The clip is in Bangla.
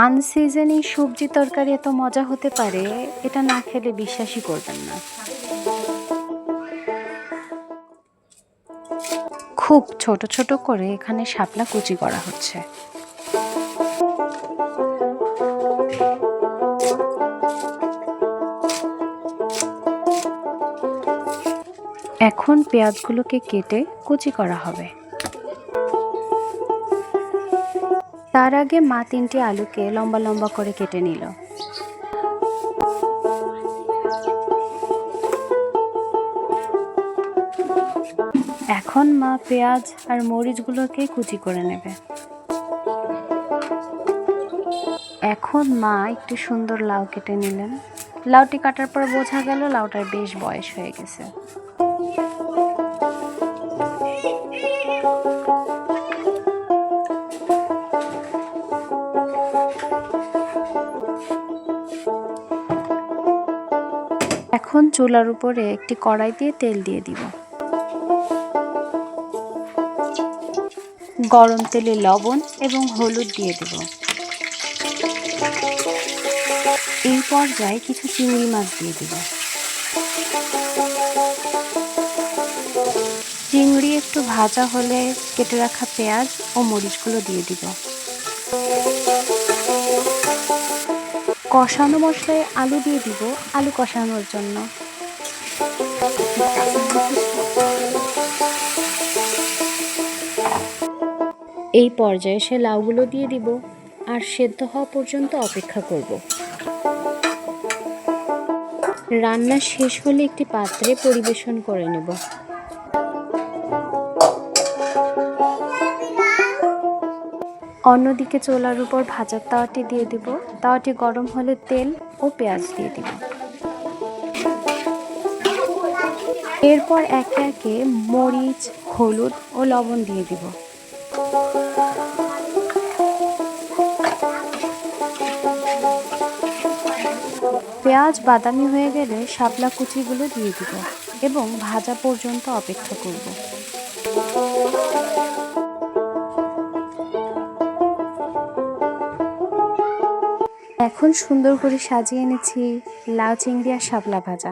আনসিজনিং সবজি তরকারি এত মজা হতে পারে, এটা না খেলে বিশ্বাসই করবেন না। খুব ছোট ছোট করে এখানে শাপলা কুচি করা হচ্ছে। এখন পেঁয়াজগুলোকে কেটে কুচি করা হবে। তার আগে মা 3টি আলুকে লম্বা লম্বা করে কেটে নিল। এখন মা পেঁয়াজ আর মরিচগুলোকে কুচি করে নেবে। এখন মা একটু সুন্দর লাউ কেটে নিলেন। লাউটি কাটার পর বোঝা গেল লাউটার বেশ বয়স হয়ে গেছে। এখন চুলার উপরে একটি কড়াই দিয়ে তেল দিয়ে দিব। গরম তেলে লবণ এবং হলুদ দিয়ে দিব। এই পর্যায়ে কিছু চিংড়ি মাছ দিয়ে দিব। চিংড়ি একটু ভাজা হলে কেটে রাখা পেঁয়াজ ও মরিচগুলো দিয়ে দিব। কষানো মশলায় আলু দিয়ে দিব আলু কষানোর জন্য। এই পর্যায়ে সে লাউগুলো দিয়ে দিব আর সেদ্ধ হওয়া পর্যন্ত অপেক্ষা করব। রান্না শেষ হলে একটি পাত্রে পরিবেশন করে নেব। অন্যদিকে চুলার উপর ভাজার তাওয়াটি দিয়ে দিব। তাওয়াটি গরম হলে তেল ও পেঁয়াজ দিয়ে দিব। এরপর একে একে মরিচ, হলুদ ও লবণ দিয়ে দিব। পেঁয়াজ বাদামি হয়ে গেলে শাপলা কুচিগুলো দিয়ে দিব এবং ভাজা পর্যন্ত অপেক্ষা করব। এখন সুন্দর করে সাজিয়ে এনেছি লাউ চিংড়ি আর শাপলা ভাজা।